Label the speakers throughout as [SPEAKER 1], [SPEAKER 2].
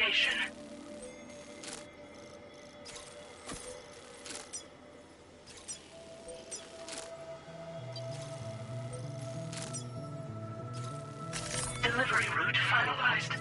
[SPEAKER 1] radiation. Delivery route finalized.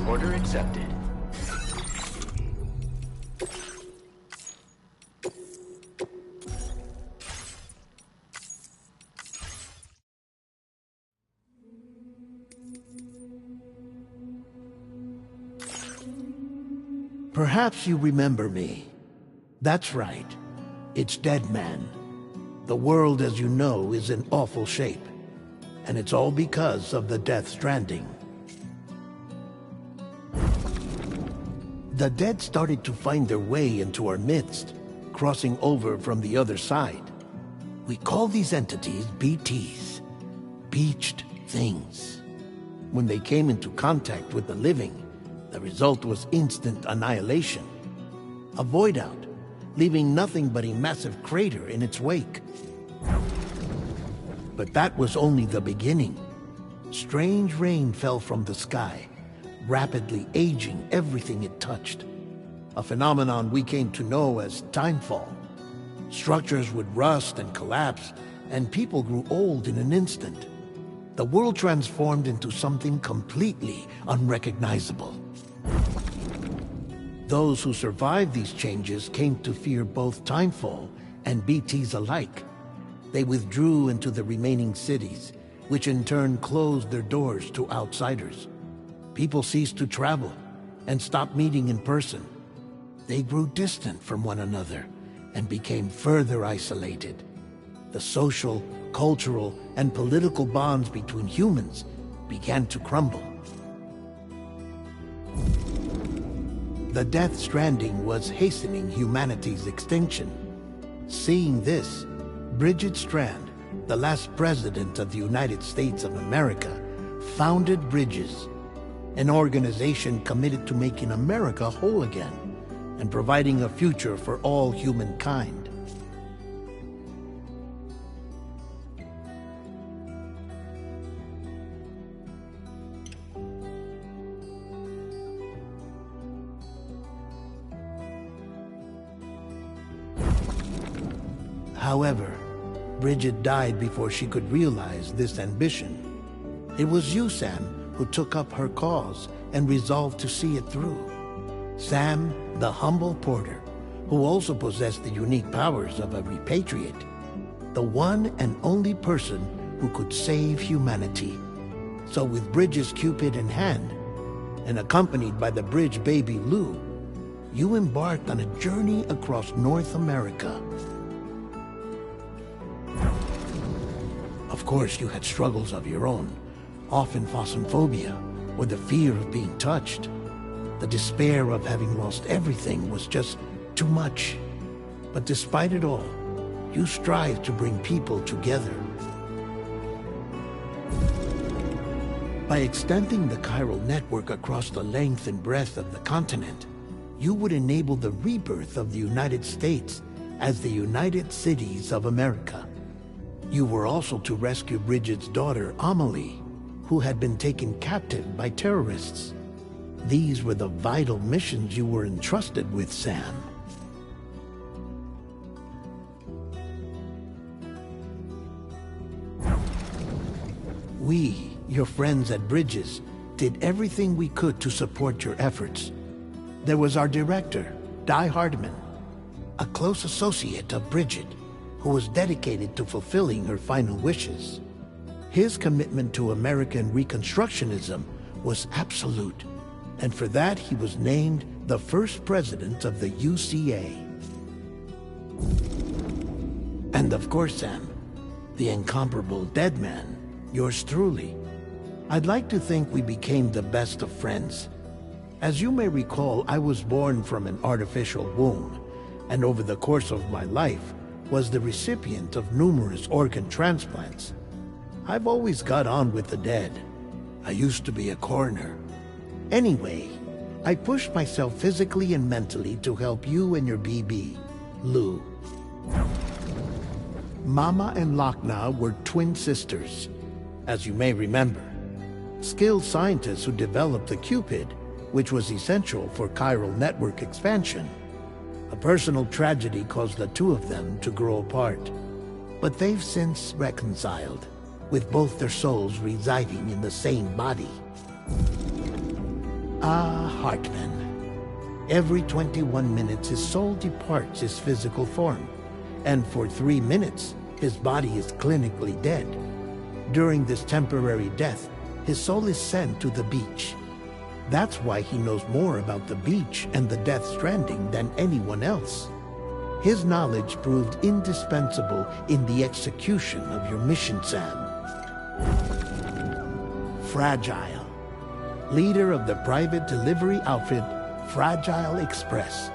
[SPEAKER 2] Order accepted.
[SPEAKER 3] Perhaps you remember me. That's right. It's Dead Man. The world, as you know, is in awful shape. And it's all because of the Death Stranding. The dead started to find their way into our midst, crossing over from the other side. We call these entities BTs, Beached Things. When they came into contact with the living, the result was instant annihilation. A void out, leaving nothing but a massive crater in its wake. But that was only the beginning. Strange rain fell from the sky, rapidly aging everything it touched. A phenomenon we came to know as timefall. Structures would rust and collapse, and people grew old in an instant. The world transformed into something completely unrecognizable. Those who survived these changes came to fear both timefall and BTs alike. They withdrew into the remaining cities, which in turn closed their doors to outsiders. People ceased to travel and stopped meeting in person. They grew distant from one another and became further isolated. The social, cultural, and political bonds between humans began to crumble. The Death Stranding was hastening humanity's extinction. Seeing this, Bridget Strand, the last president of the United States of America, founded Bridges, an organization committed to making America whole again and providing a future for all humankind. However, Bridget died before she could realize this ambition. It was you, Sam, who took up her cause and resolved to see it through. Sam, the humble porter, who also possessed the unique powers of a repatriate. The one and only person who could save humanity. So with Bridges' Cupid in hand, and accompanied by the bridge baby Lou, you embarked on a journey across North America. Of course, you had struggles of your own, often phasmophobia, or the fear of being touched. The despair of having lost everything was just too much. But despite it all, you strive to bring people together. By extending the chiral network across the length and breadth of the continent, you would enable the rebirth of the United States as the United Cities of America. You were also to rescue Bridget's daughter, Amelie, who had been taken captive by terrorists. These were the vital missions you were entrusted with, Sam. We, your friends at Bridges, did everything we could to support your efforts. There was our director, Di Hardman, a close associate of Bridget, who was dedicated to fulfilling her final wishes. His commitment to American Reconstructionism was absolute, and for that he was named the first president of the UCA. And of course, Sam, the incomparable dead man, yours truly. I'd like to think we became the best of friends. As you may recall, I was born from an artificial womb, and over the course of my life was the recipient of numerous organ transplants. I've always got on with the dead. I used to be a coroner. Anyway, I pushed myself physically and mentally to help you and your BB, Lou. Mama and Lochna were twin sisters, as you may remember. Skilled scientists who developed the Cupid, which was essential for chiral network expansion. A personal tragedy caused the two of them to grow apart. But they've since reconciled, with both their souls residing in the same body. Ah, Hartman. Every 21 minutes his soul departs his physical form, and for 3 minutes his body is clinically dead. During this temporary death, his soul is sent to the beach. That's why he knows more about the beach and the Death Stranding than anyone else. His knowledge proved indispensable in the execution of your mission, Sam. Fragile, leader of the private delivery outfit Fragile Express.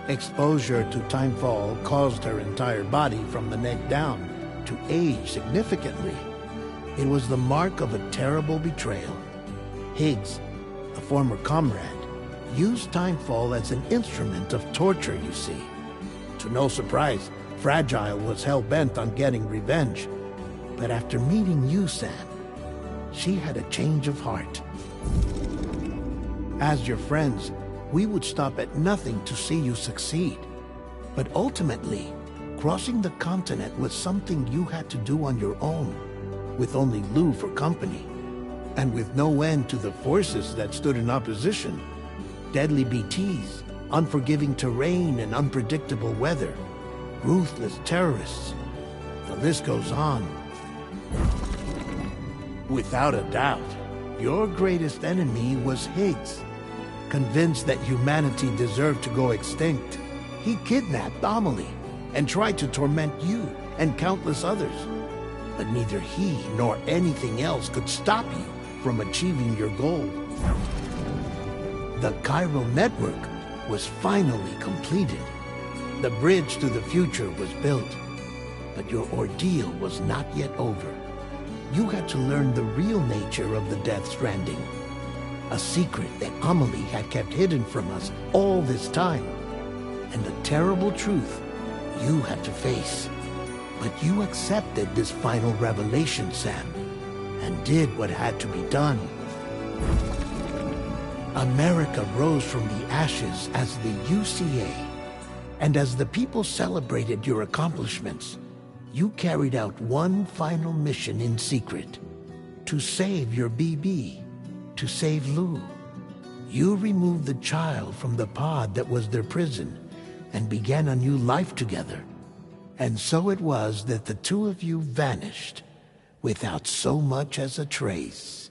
[SPEAKER 3] Exposure to timefall caused her entire body from the neck down to age significantly. It was the mark of a terrible betrayal. Higgs, a former comrade, used timefall as an instrument of torture, you see. To no surprise, Fragile was hell-bent on getting revenge. But after meeting you, Sam, she had a change of heart. As your friends, we would stop at nothing to see you succeed. But ultimately, crossing the continent was something you had to do on your own, with only Lou for company, and with no end to the forces that stood in opposition. Deadly BTs, unforgiving terrain and unpredictable weather, ruthless terrorists. The list goes on. Without a doubt, your greatest enemy was Higgs. Convinced that humanity deserved to go extinct, he kidnapped Amelie and tried to torment you and countless others. But neither he nor anything else could stop you from achieving your goal. The chiral network was finally completed. The bridge to the future was built. But your ordeal was not yet over. You had to learn the real nature of the Death Stranding. A secret that Amelie had kept hidden from us all this time. And the terrible truth you had to face. But you accepted this final revelation, Sam, and did what had to be done. America rose from the ashes as the UCA, and as the people celebrated your accomplishments, you carried out one final mission in secret, to save your BB, to save Lou. You removed the child from the pod that was their prison, and began a new life together. And so it was that the two of you vanished, without so much as a trace.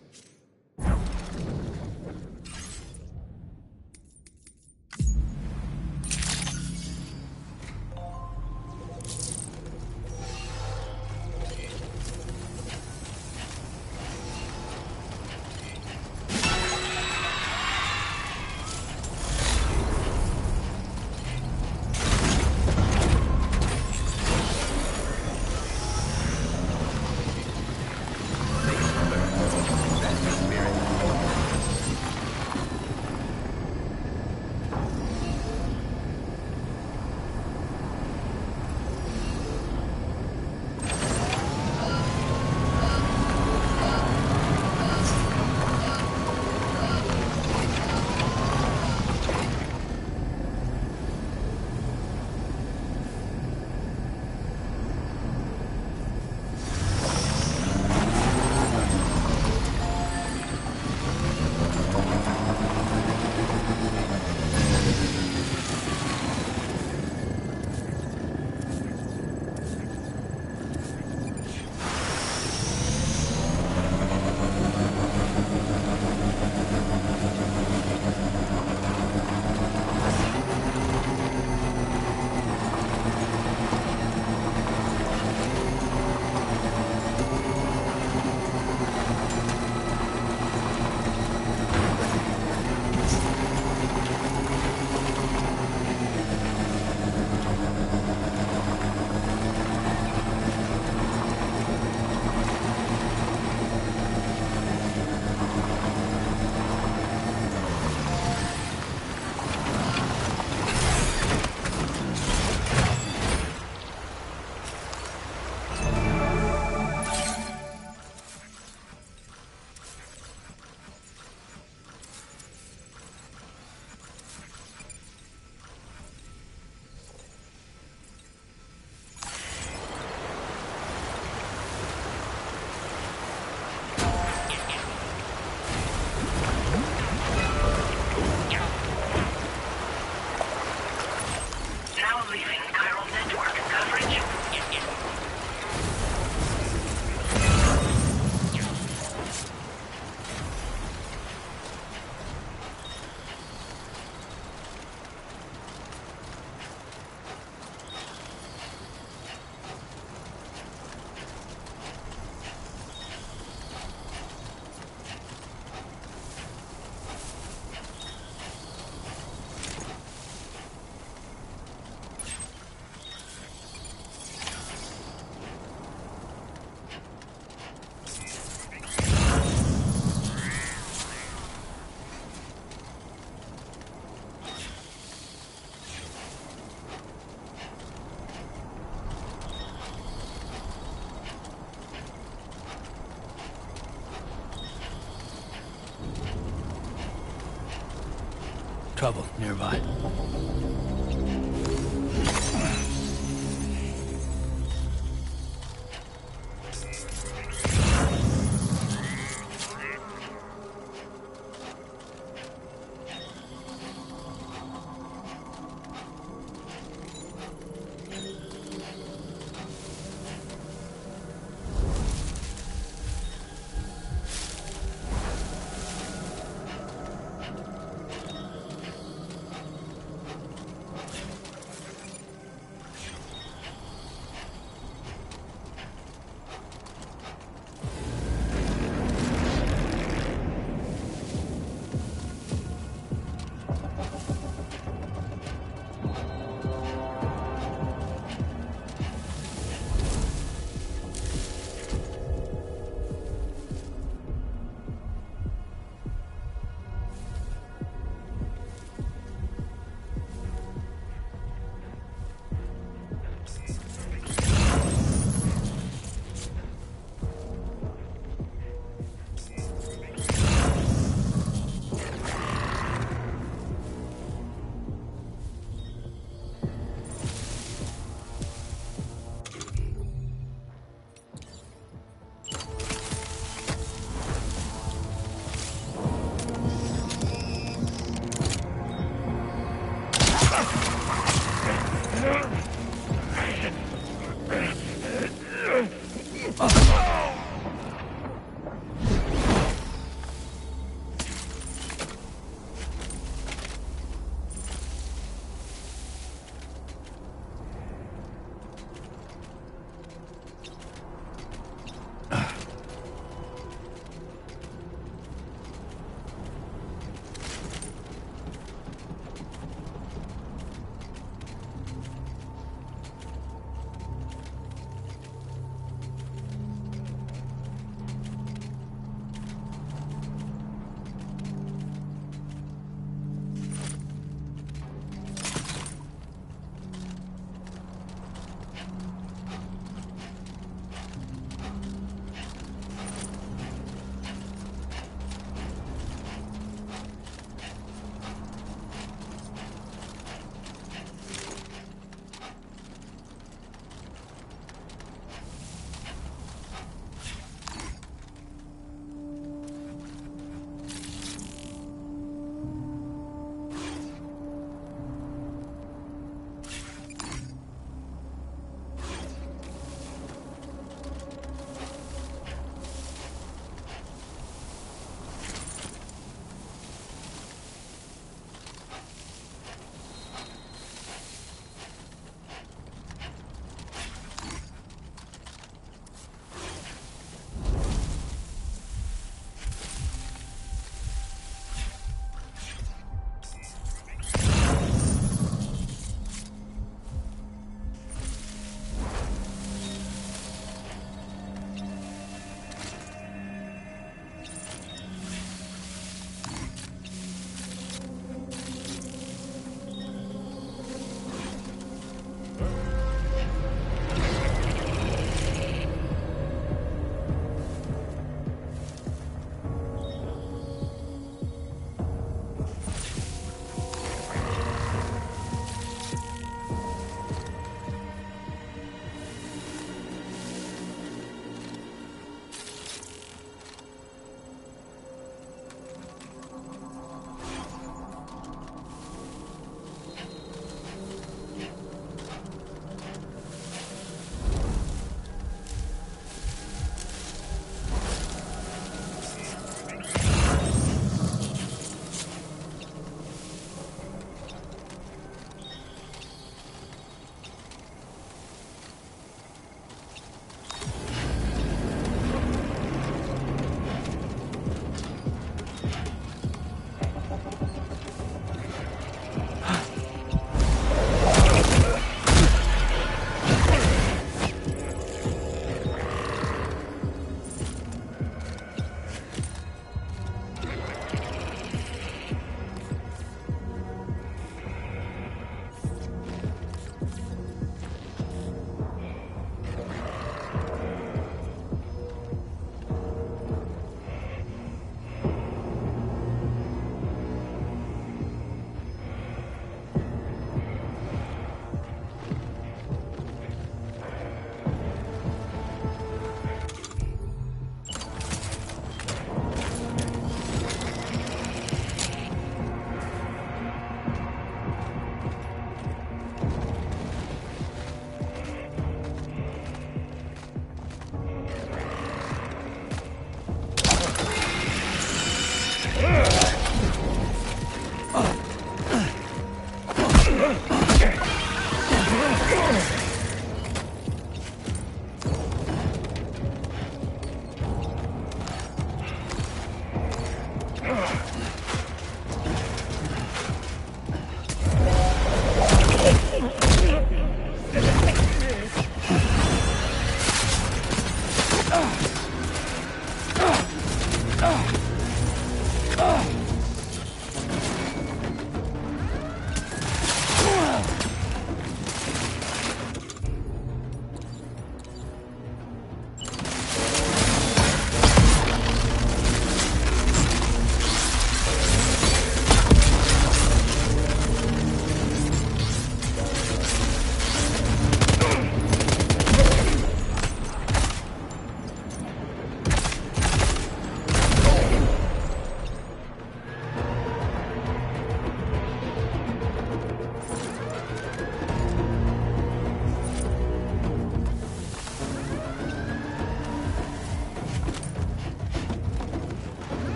[SPEAKER 2] trouble nearby.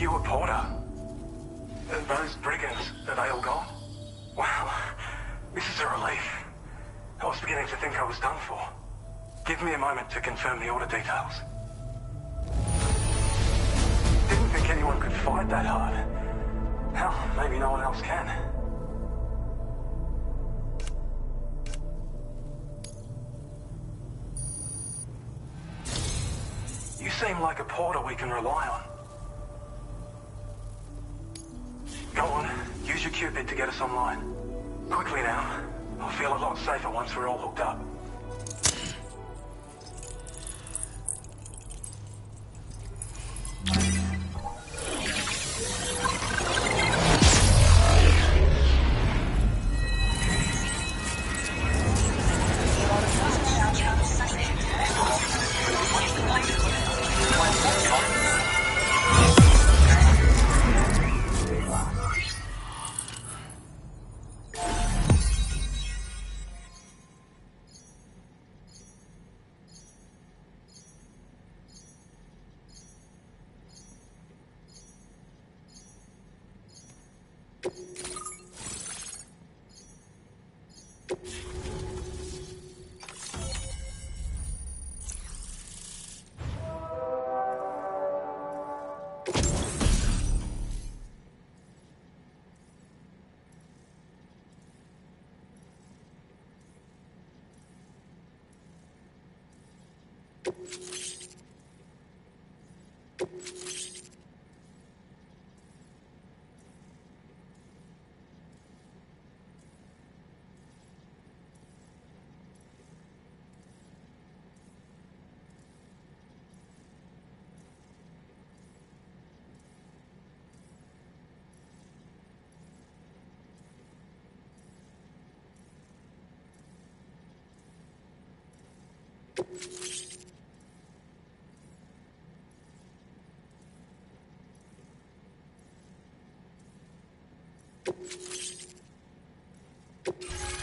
[SPEAKER 2] You a porter? Those brigands, are they all gone? Wow, this is a relief. I was beginning to think I was done for. Give me a moment to confirm the order details. Didn't think anyone could fight that hard. Hell, maybe no one else can. You seem like a porter we can rely on. Go on, use your Cupid to get us online. Quickly now. I'll feel a lot safer once we're all hooked up.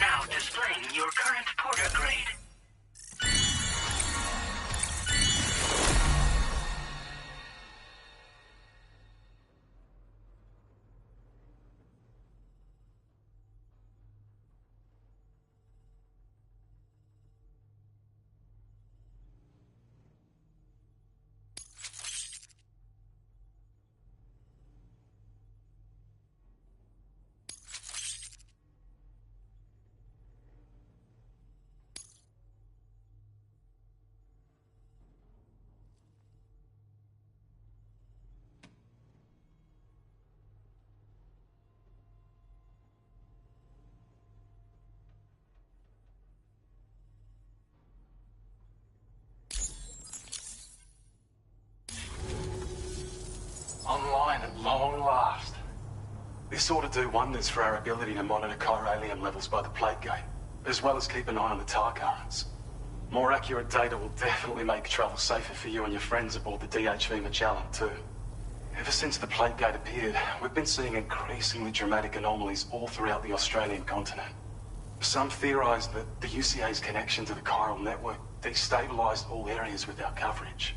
[SPEAKER 1] Now displaying your current porter grade.
[SPEAKER 2] long last. This ought to do wonders for our ability to monitor chiralium levels by the plate gate, as well as keep an eye on the tar currents. More accurate data will definitely make travel safer for you and your friends aboard the DHV Magellan, too. Ever since the plate gate appeared, we've been seeing increasingly dramatic anomalies all throughout the Australian continent. Some theorize that the UCA's connection to the chiral network destabilized all areas without coverage.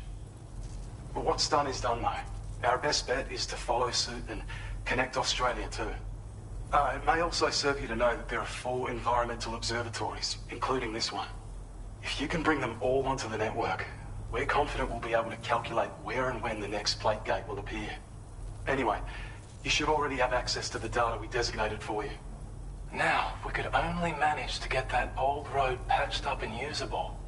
[SPEAKER 2] But what's done is done, though. Our best bet is to follow suit and connect Australia, too. It may also serve you to know that there are 4 environmental observatories, including this one. If you can bring them all onto the network, we're confident we'll be able to calculate where and when the next plate gate will appear. Anyway, you should already have access to the data we designated for you. Now, if we could only manage to get that old road patched up and usable.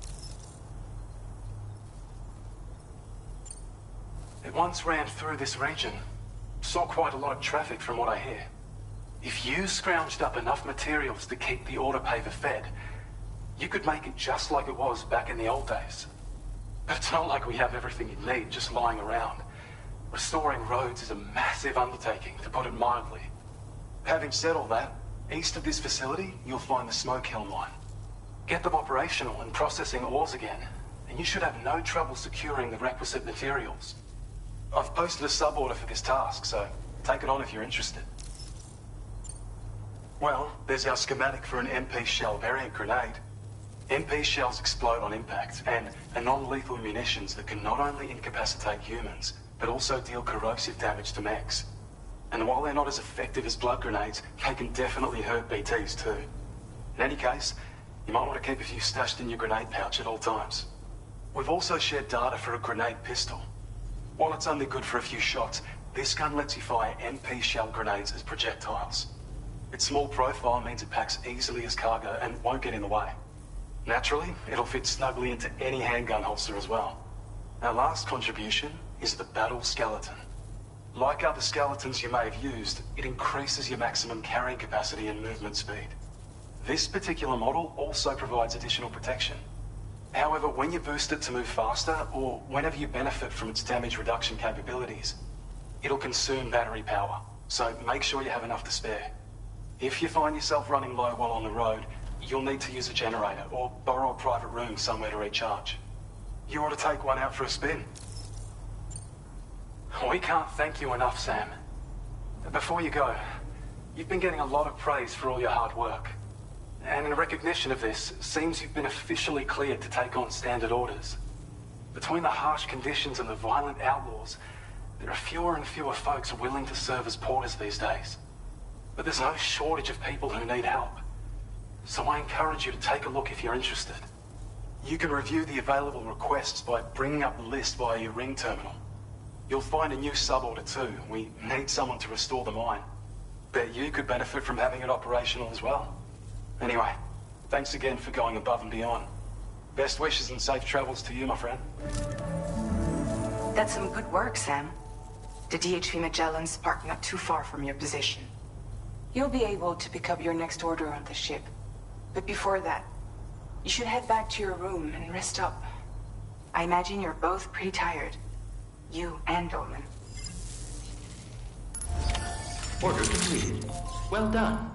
[SPEAKER 2] It once ran through this region. Saw quite a lot of traffic from what I hear. If you scrounged up enough materials to keep the autopaver fed, you could make it just like it was back in the old days. But it's not like we have everything you need just lying around. Restoring roads is a massive undertaking, to put it mildly. Having said all that, east of this facility, you'll find the Smoke Hill mine. Get them operational and processing ores again, and you should have no trouble securing the requisite materials. I've posted a sub-order for this task, so take it on if you're interested. Well, there's our schematic for an MP shell variant grenade. MP shells explode on impact, and are non-lethal munitions that can not only incapacitate humans, but also deal corrosive damage to mechs. And while they're not as effective as blood grenades, they can definitely hurt BTs too. In any case, you might want to keep a few stashed in your grenade pouch at all times. We've also shared data for a grenade pistol. While it's only good for a few shots, this gun lets you fire MP shell grenades as projectiles. Its small profile means it packs easily as cargo and won't get in the way. Naturally, it'll fit snugly into any handgun holster as well. Our last contribution is the Battle Skeleton. Like other skeletons you may have used, it increases your maximum carrying capacity and movement speed. This particular model also provides additional protection. However, when you boost it to move faster, or whenever you benefit from its damage reduction capabilities, it'll consume battery power, so make sure you have enough to spare. If you find yourself running low while on the road, you'll need to use a generator or borrow a private room somewhere to recharge. You ought to take one out for a spin. We can't thank you enough, Sam. Before you go, you've been getting a lot of praise for all your hard work. And in recognition of this, it seems you've been officially cleared to take on standard orders. Between the harsh conditions and the violent outlaws, there are fewer and fewer folks willing to serve as porters these days. But there's no shortage of people who need help. So I encourage you to take a look if you're interested. You can review the available requests by bringing up the list via your ring terminal. You'll find a new sub-order too. We need someone to restore the mine. Bet you could benefit from having it operational as well. Anyway, thanks again for going above and beyond. Best wishes and safe travels to you, my friend.
[SPEAKER 4] That's some good work, Sam. The DHV Magellan's parked not too far from your position. You'll be able to pick up your next order on the ship. But before that, you should head back to your room and rest up. I imagine you're both pretty tired. You and Dolman.
[SPEAKER 5] Order completed. Well done.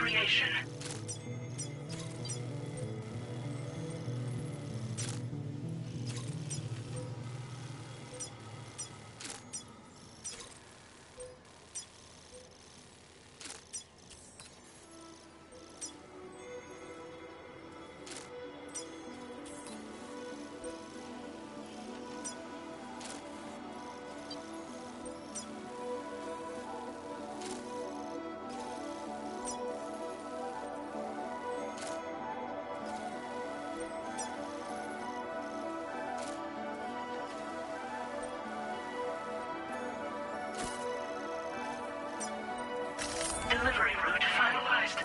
[SPEAKER 1] creation. Delivery route finalized.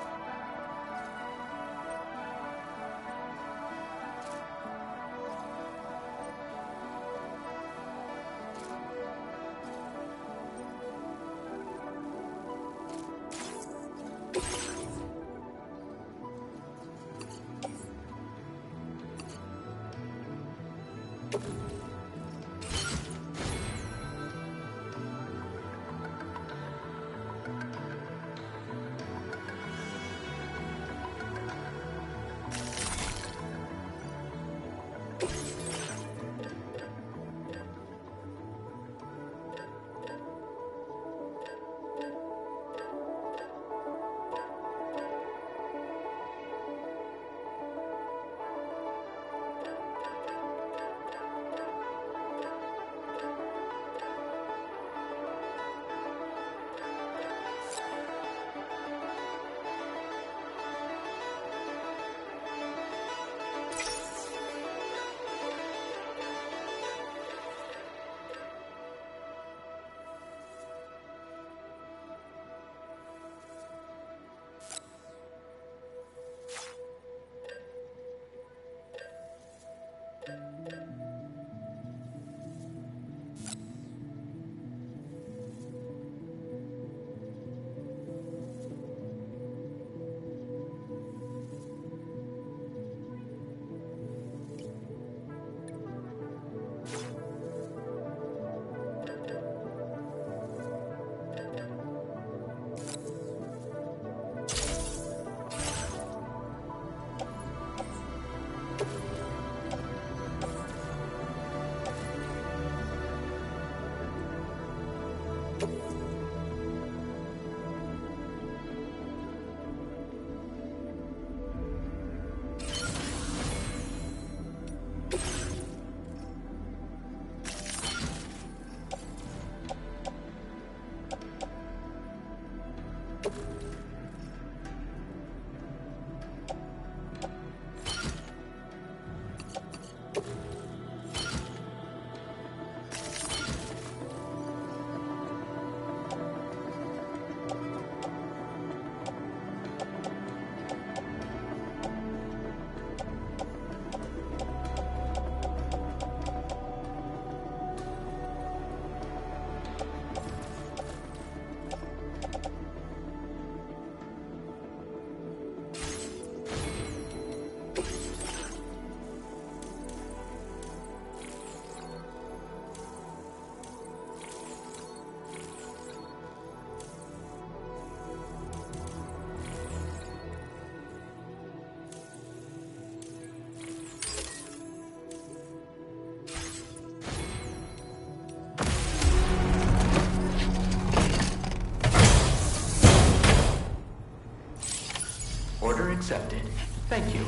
[SPEAKER 5] Order accepted. Thank you.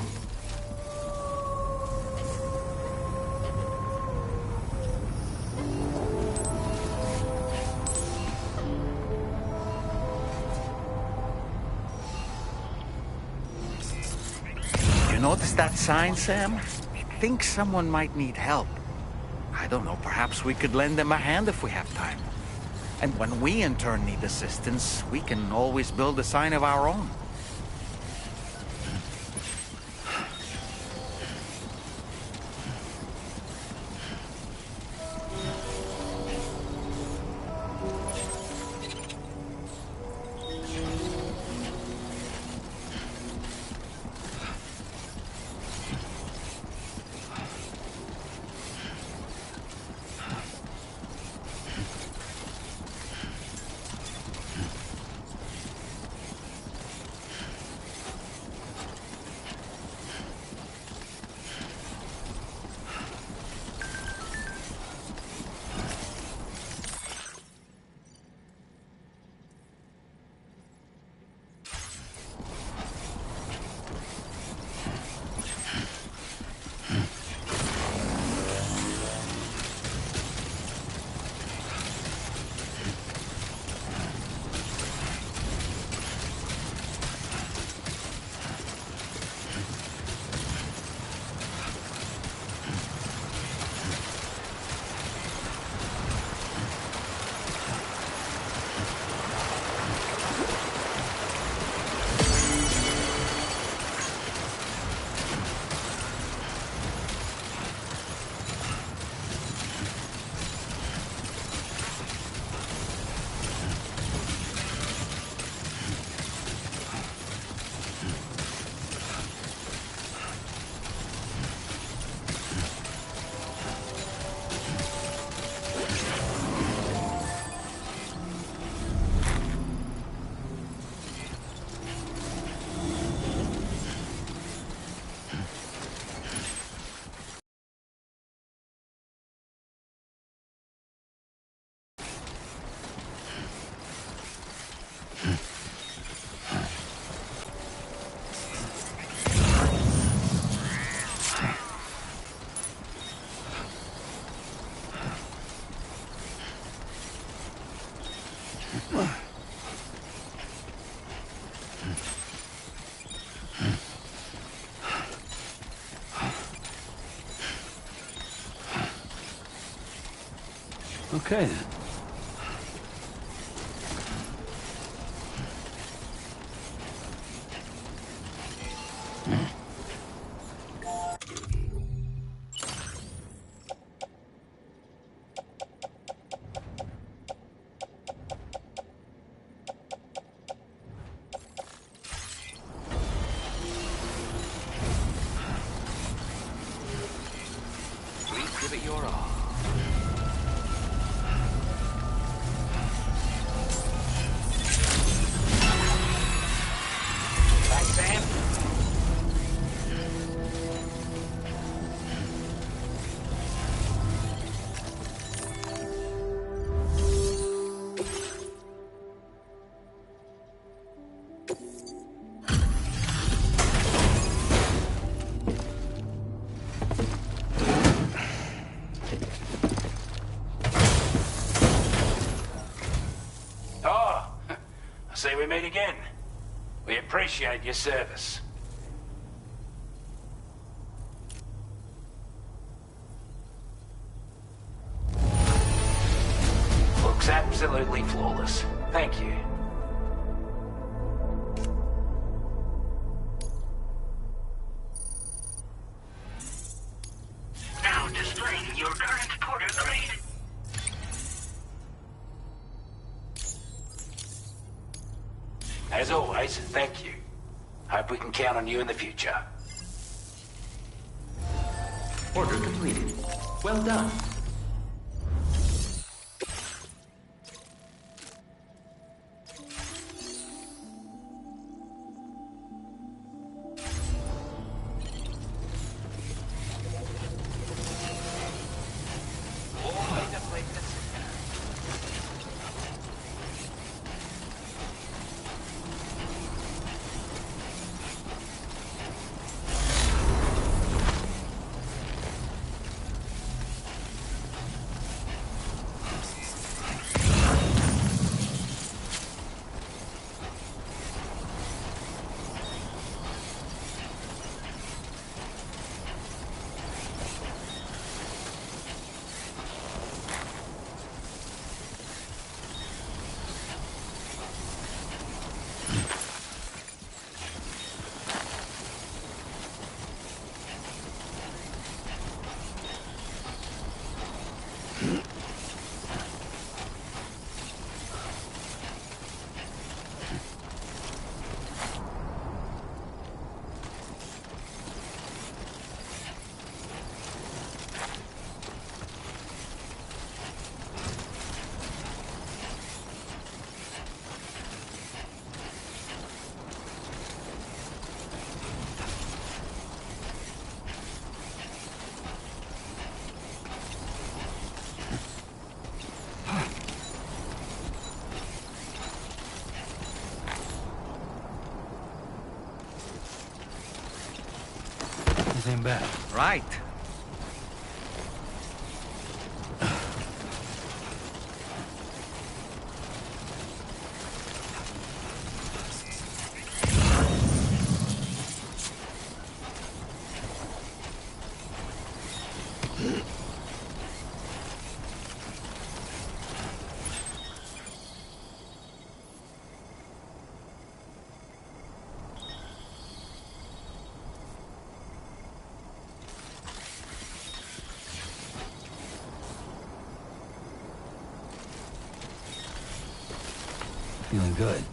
[SPEAKER 6] You notice that sign, Sam? Think someone might need help. I don't know, perhaps we could lend them a hand if we have time. And when we in turn need assistance, we can always build a sign of our own.
[SPEAKER 7] Okay, then.
[SPEAKER 6] Please give it your all. Back, Sam.
[SPEAKER 8] Oh, I see we meet again. We appreciate your service. Looks absolutely flawless. Thank you.
[SPEAKER 1] Now displaying your current porter grade.
[SPEAKER 8] As always, thank you. Hope we can count on you in the future.
[SPEAKER 5] Order completed. Well done.
[SPEAKER 7] This ain't bad.
[SPEAKER 6] Right.
[SPEAKER 7] Feeling good.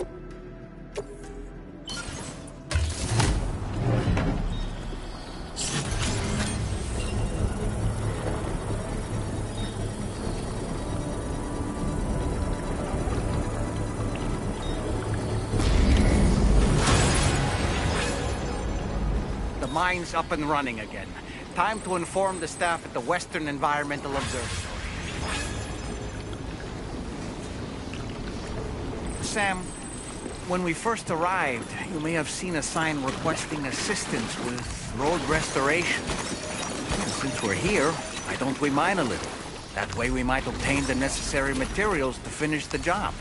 [SPEAKER 6] The mine's up and running again. Time to inform the staff at the Western Environmental Observatory. Sam, when we first arrived, you may have seen a sign requesting assistance with road restoration. And since we're here, why don't we mine a little? That way we might obtain the necessary materials to finish the job.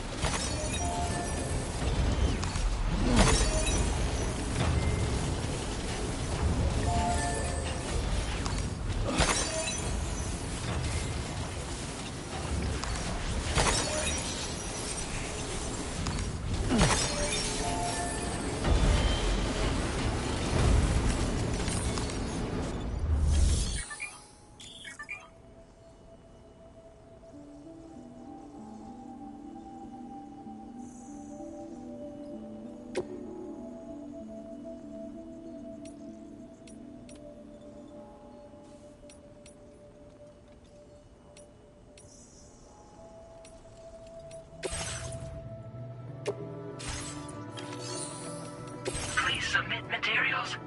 [SPEAKER 1] Please submit materials.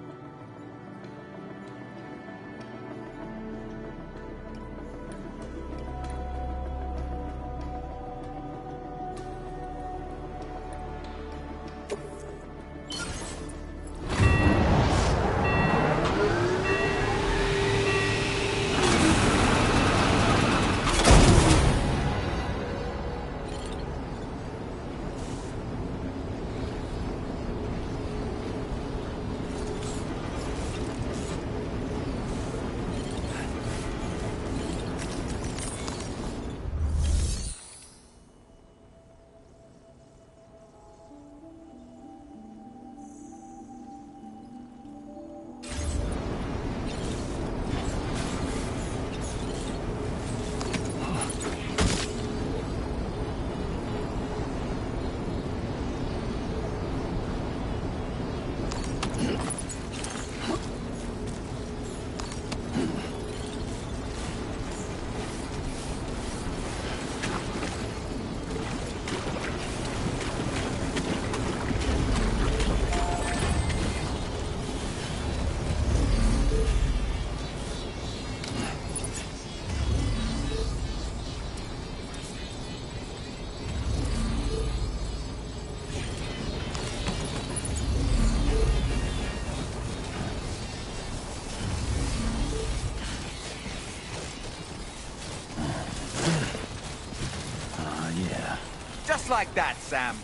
[SPEAKER 6] Just like that, Sam.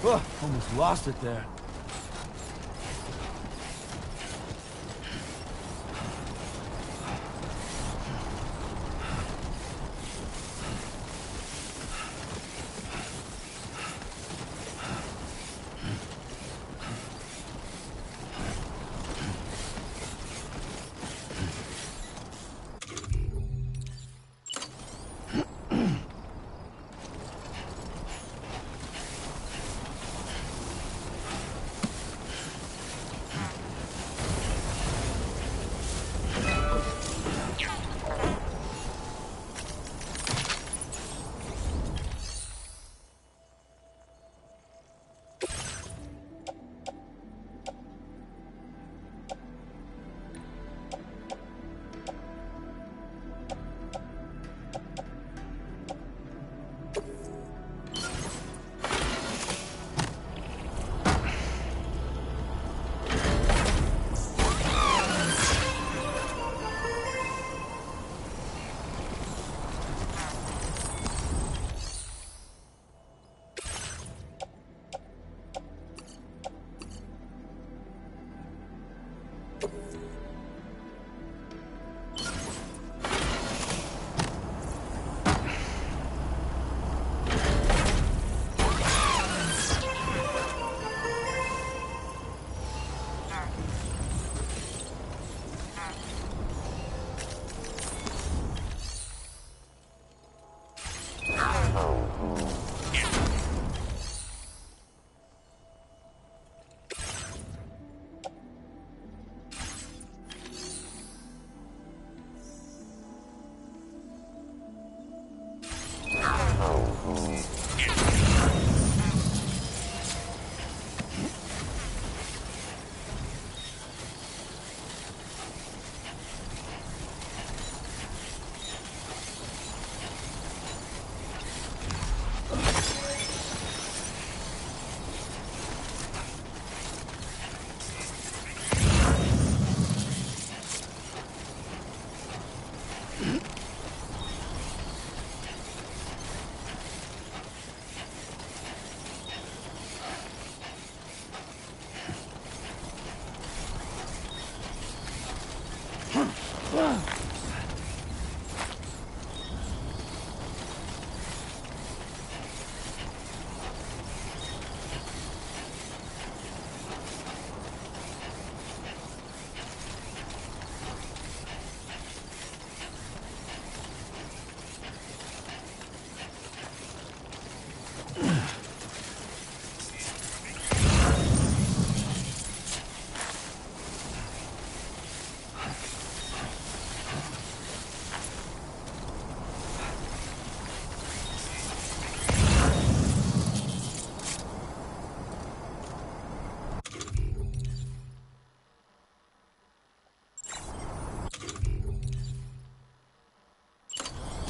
[SPEAKER 7] Oh, almost lost it there.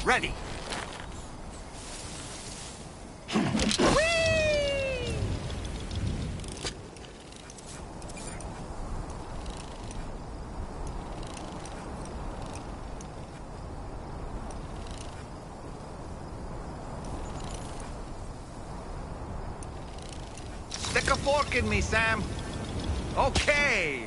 [SPEAKER 6] Ready. Stick a fork in me, Sam. Okay.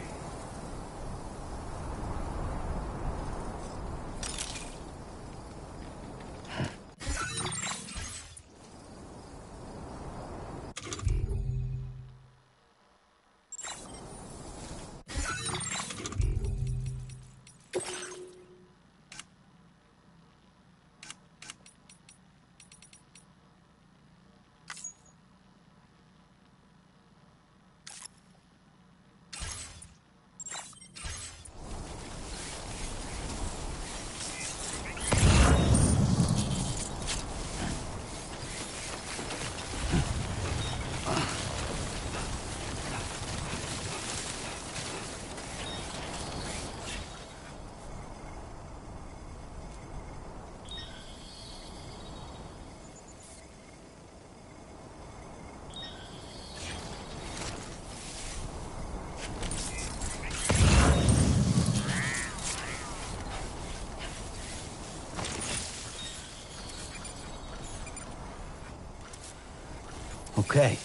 [SPEAKER 7] Okay.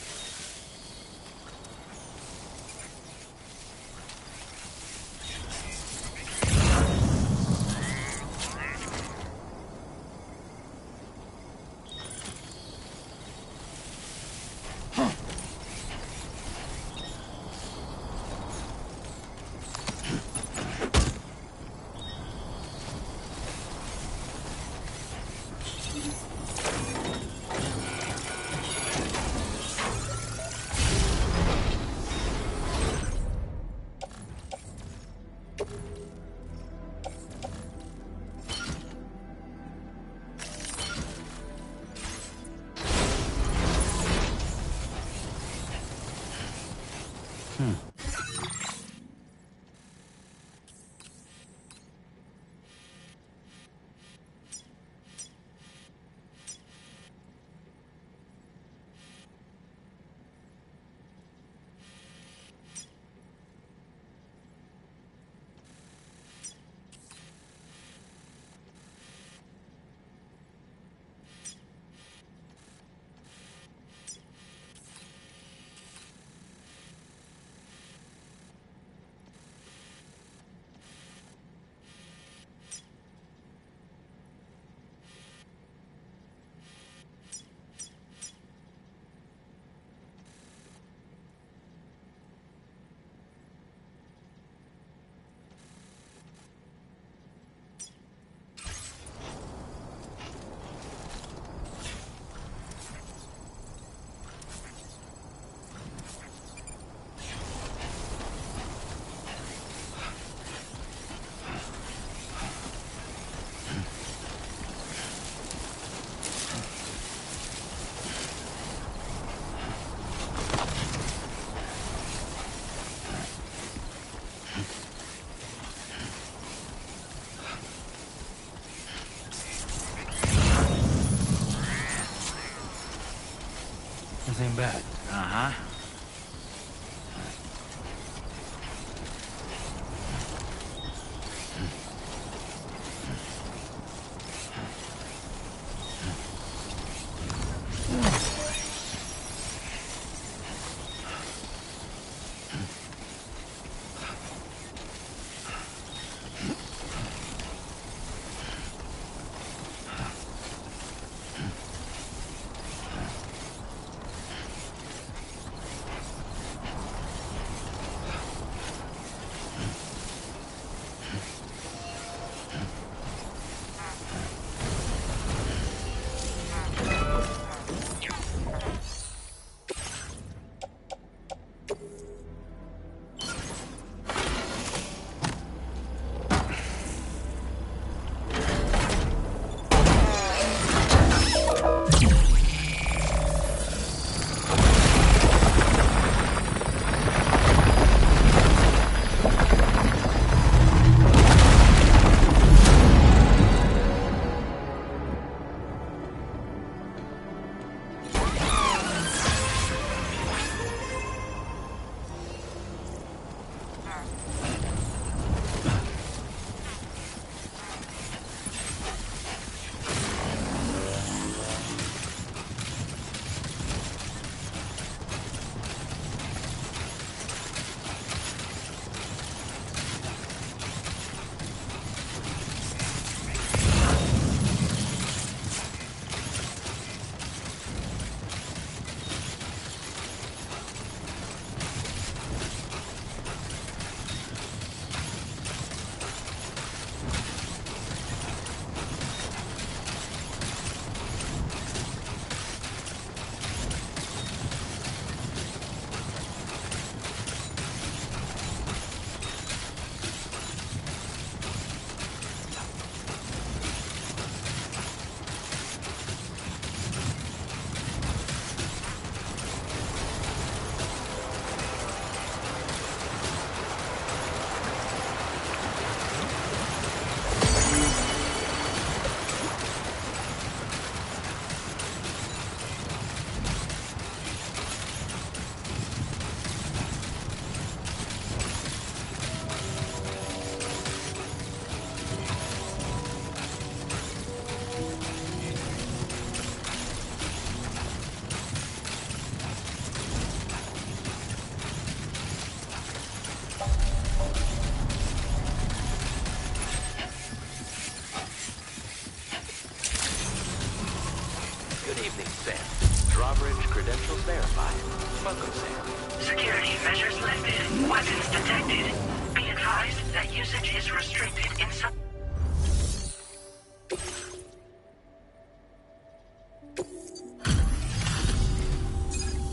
[SPEAKER 5] Welcome, Sam.
[SPEAKER 1] Security measures lifted. Weapons detected. Be advised that usage is restricted in some...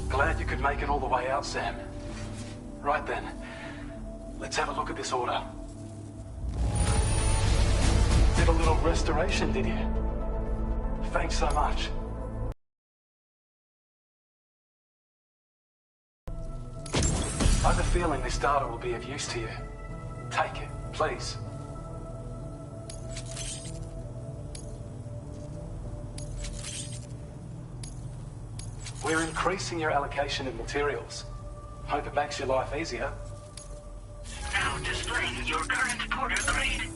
[SPEAKER 2] Glad you could make it all the way out, Sam. Right then, let's have a look at this order. Did a little restoration, did you? Thanks so much. I have a feeling this data will be of use to you. Take it, please. We're increasing your allocation of materials. Hope it makes your life easier.
[SPEAKER 1] Now displaying your current porter grade.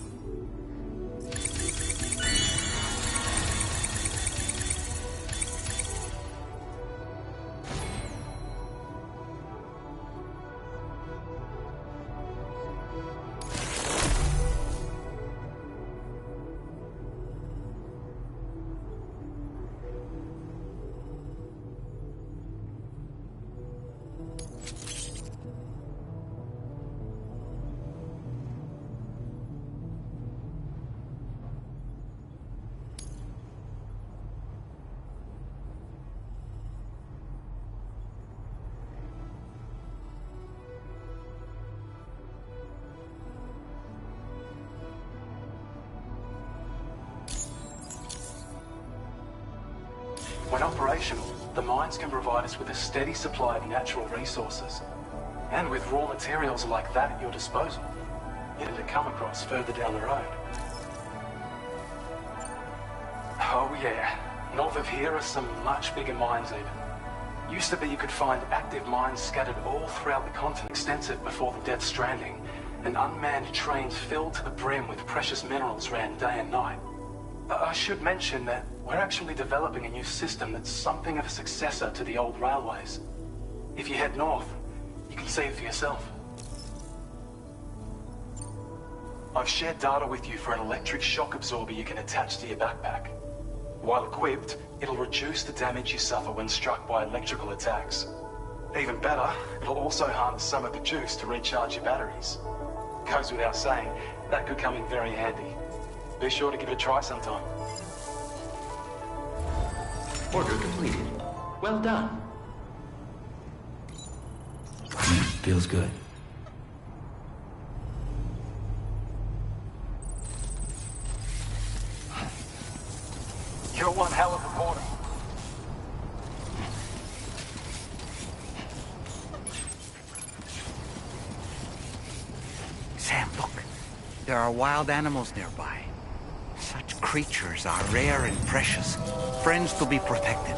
[SPEAKER 2] When operational, the mines can provide us with a steady supply of natural resources. And with raw materials like that at your disposal, you're to come across further down the road. Oh yeah, north of here are some much bigger mines even. Used to be you could find active mines scattered all throughout the continent, extensive before the Death Stranding, and unmanned trains filled to the brim with precious minerals ran day and night. I should mention that we're actually developing a new system that's something of a successor to the old railways. If you head north, you can see it for yourself. I've shared data with you for an electric shock absorber you can attach to your backpack. While equipped, it'll reduce the damage you suffer when struck by electrical attacks. Even better, it'll also harness some of the juice to recharge your batteries. Goes without saying, that could come in very handy. Be sure to give it a try sometime.
[SPEAKER 5] Order completed. Well done. Feels good.
[SPEAKER 2] You're one hell of a porter.
[SPEAKER 6] Sam, look. There are wild animals nearby. Such creatures are rare and precious, friends to be protected.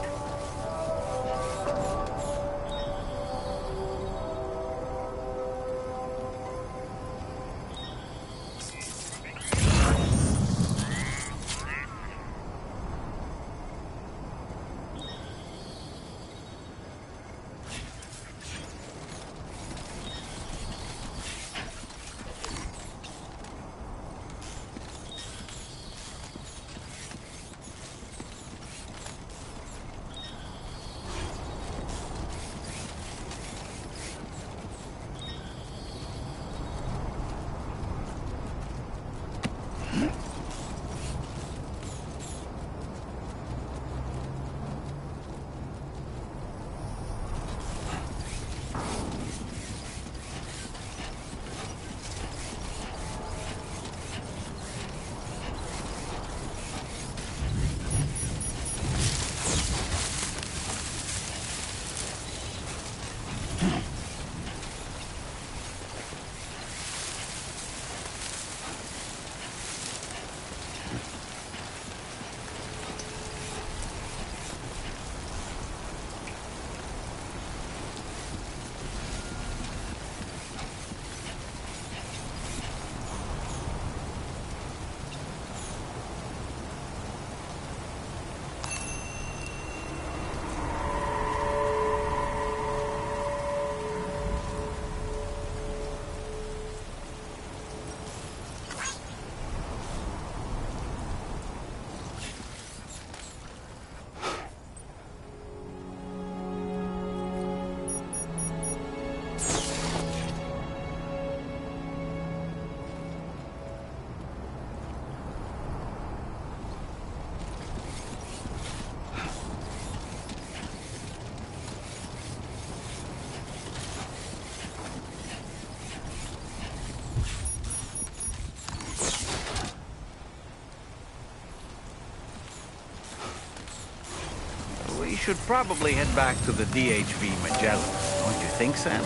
[SPEAKER 6] should probably head back to the DHV Magellan. Don't you think, Sam?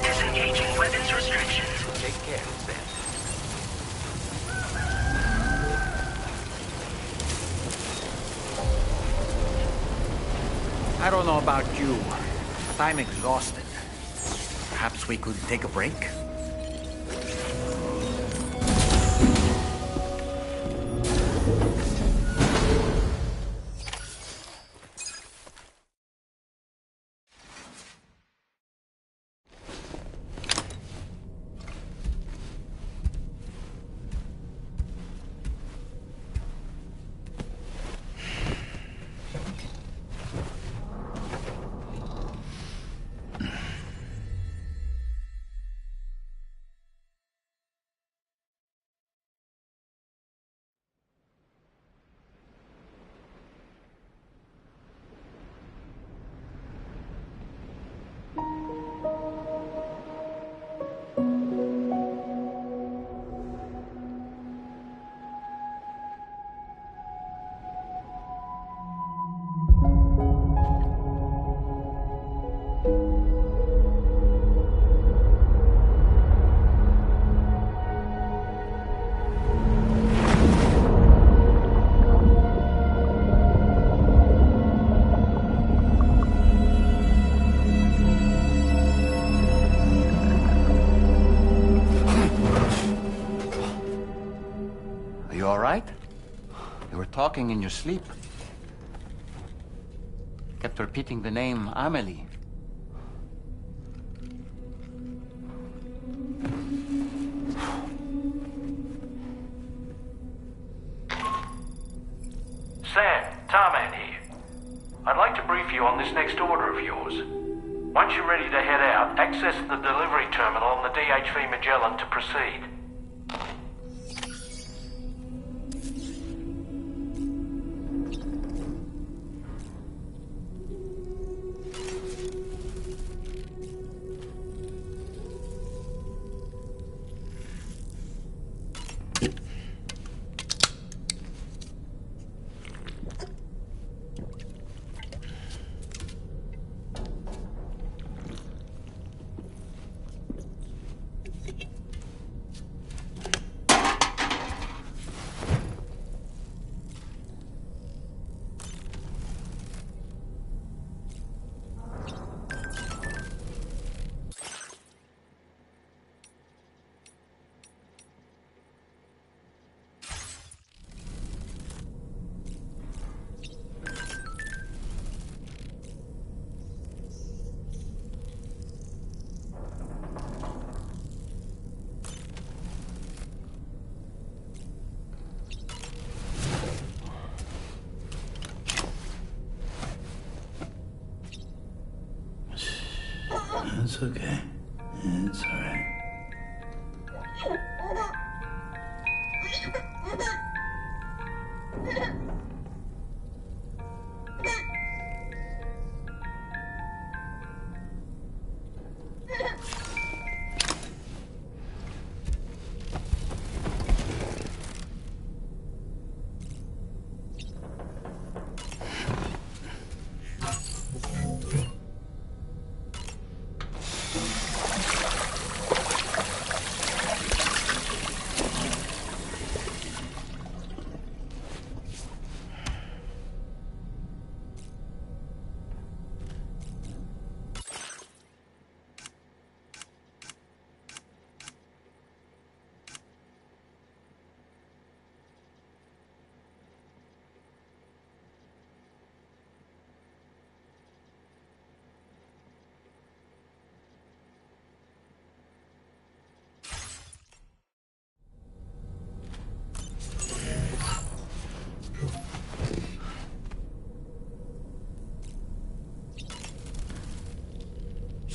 [SPEAKER 1] Disengaging weapons restrictions.
[SPEAKER 8] Take care, Sam.
[SPEAKER 6] I don't know about you, but I'm exhausted. Perhaps we could take a break?
[SPEAKER 5] Talking in your sleep. Kept repeating the name Amelie.
[SPEAKER 9] Sam, Tarman here. I'd like to brief you on this next order of yours. Once you're ready to head out, access the delivery terminal on the DHV Magellan to proceed.
[SPEAKER 7] It's okay. It's all right.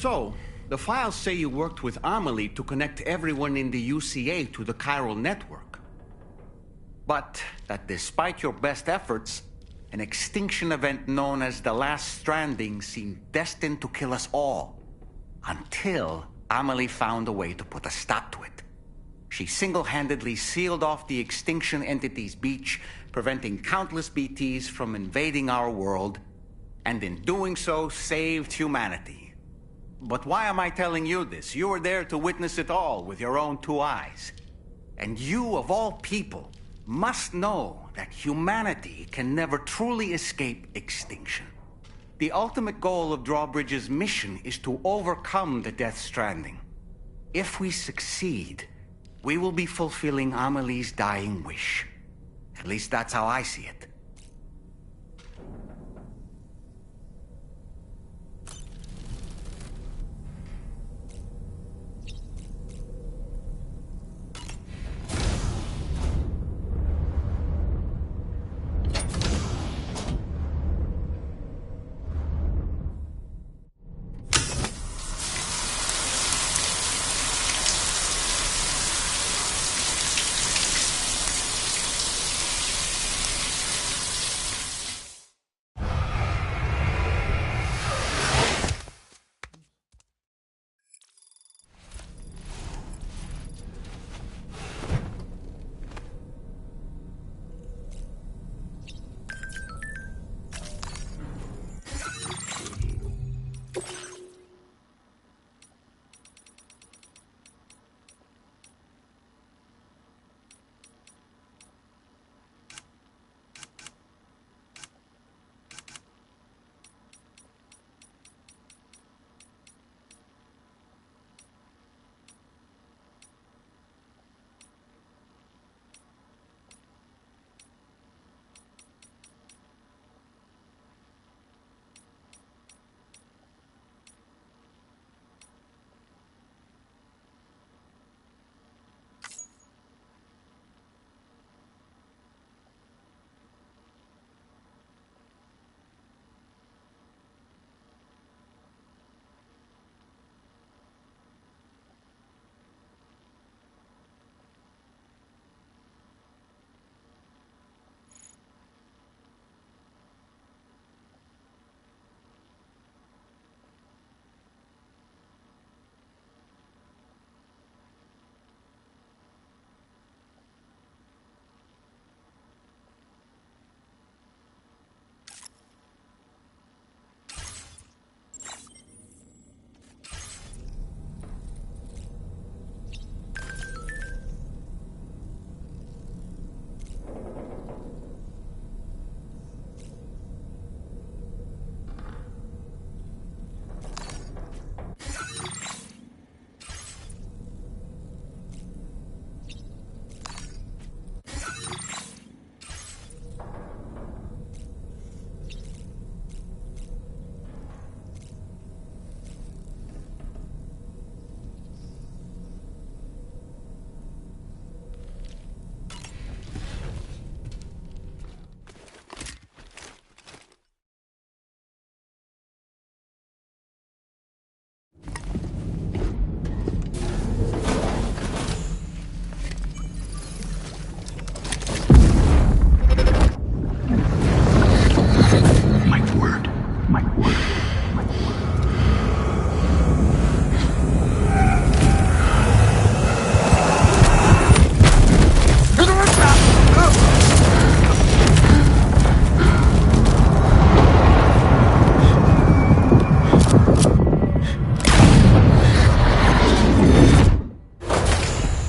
[SPEAKER 6] So, the files say you worked with Amelie to connect everyone in the UCA to the chiral network. But that despite your best efforts, an extinction event known as the Last Stranding seemed destined to kill us all. Until Amelie found a way to put a stop to it. She single-handedly sealed off the extinction entity's beach, preventing countless BTs from invading our world, and in doing so, saved humanity. But why am I telling you this? You were there to witness it all with your own 2 eyes. And you, of all people, must know that humanity can never truly escape extinction. The ultimate goal of Drawbridge's mission is to overcome the Death Stranding. If we succeed, we will be fulfilling Amelie's dying wish. At least that's how I see it.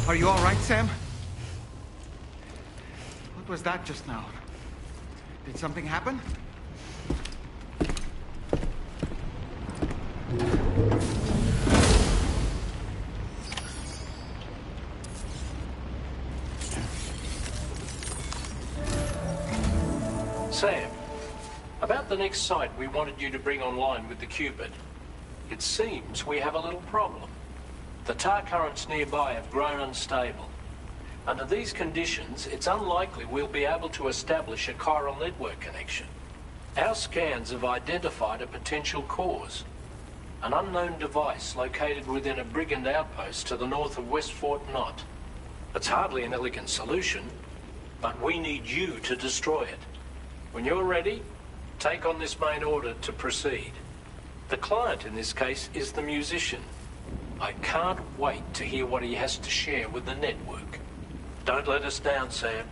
[SPEAKER 6] Are you all right, Sam? What was that just now? Did something happen?
[SPEAKER 9] Sam, about the next site we wanted you to bring online with the Cupid. It seems we have a little problem. The tar currents nearby have grown unstable. Under these conditions, it's unlikely we'll be able to establish a chiral network connection. Our scans have identified a potential cause. An unknown device located within a brigand outpost to the north of West Fort Knott. It's hardly an elegant solution, but we need you to destroy it. When you're ready, take on this main order to proceed. The client in this case is the musician. I can't wait to hear what he has to share with the network. Don't let us down, Sam.